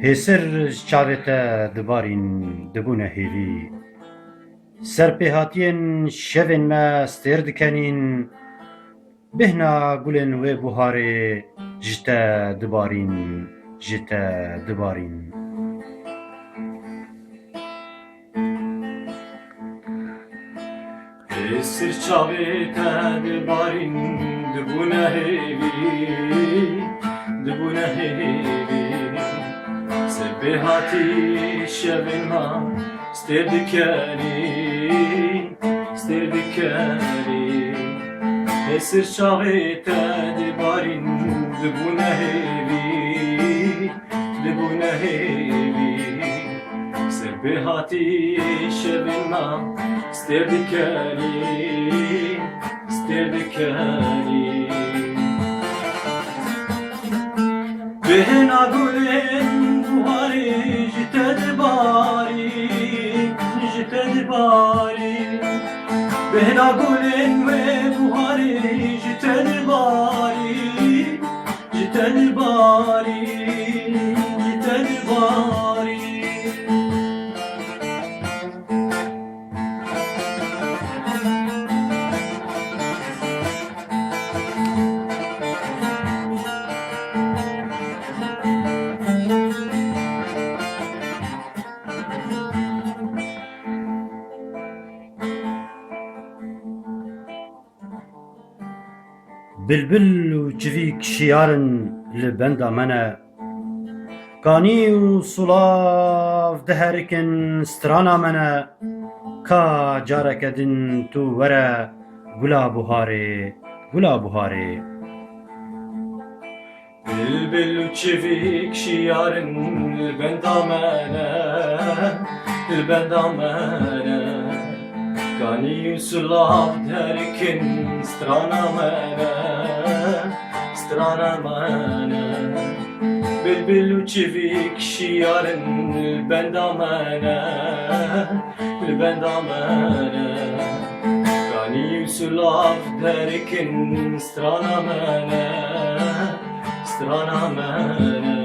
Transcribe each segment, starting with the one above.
Hêsir çavê dibarîn dibûne hêvî, serpêhatiyên şevên me stêr dikenîn, bêhna gulên wê buharê ji te dibarîn, ji te dibarîn. Hêsir çavê te dibarîn dibûne hêvî, dibûne hêvî. Serpêhatî şevên me stêr dikenîn, stêr dikenîn. Hêsir çavê te dibarîn dibûne hêvî, dibûne hêvî. Serpêhatî şevên me stêr dikenîn, stêr dikenîn. Bêhna gulên buharê ji te dibarîn, ji te dibarîn. Bêhna gulên wê buharê ji te dibarîn, ji te dibarîn, ji te dibarîn. Bilbil û civîk şiyarin li benda me ne, kanî û sulav diherikin strana me ne, ka careke din tu were gula buharê, gula buharê. Bilbil û çivîk şiyarin li benda me ne, li benda me ne. Kanî û sulav diherikin strana me ne, strana me ne. Bilbil û çivîk şiyarin li benda me ne, li benda me ne. Kanî û sulav diherikin strana me ne, strana me ne.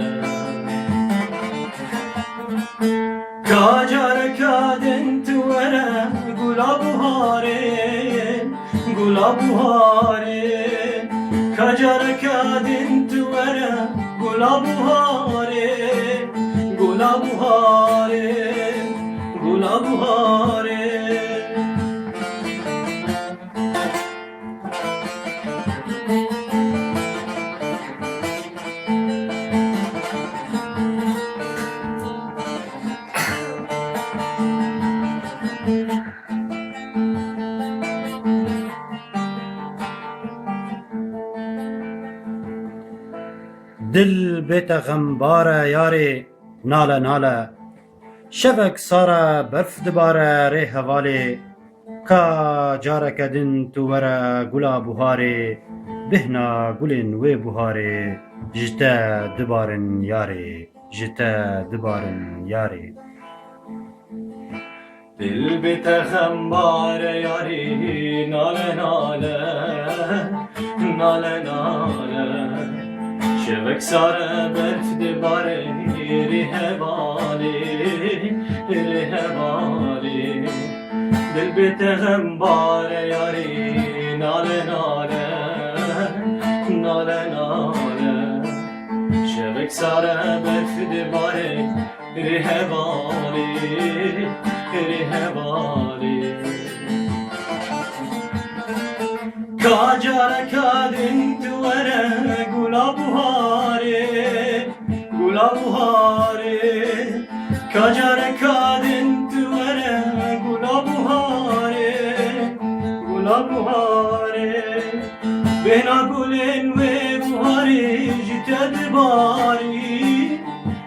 Ka careka din tu were gula buharê, gula buharê. Ka careka din tu were gula buharê, gula buharê, gula buharê. Dil bête xembare yarê, nale nale, şevek sare berf dibare rê hevalê, ka careke din tu were gula buharê, bêhna gulên wê buharê ji te dibarin yarê, ji te dibarin yarê. Dil bête xembare yarê, nale nale, nale nale. Şevek sare berf dibare rê hevalê, rê hevalê. Dil bête xembare yarê, nale nale, nale nale. Şevek sare berf dibare rê hevalê, rê hevalê. Ka careka din tu were gula buharê, gula buharê. Ka careka din tu were gula buharê, gula buharê. Bêhna gulên wê buharê ji te dibarîn,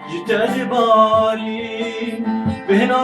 ji te dibarîn. Bêhna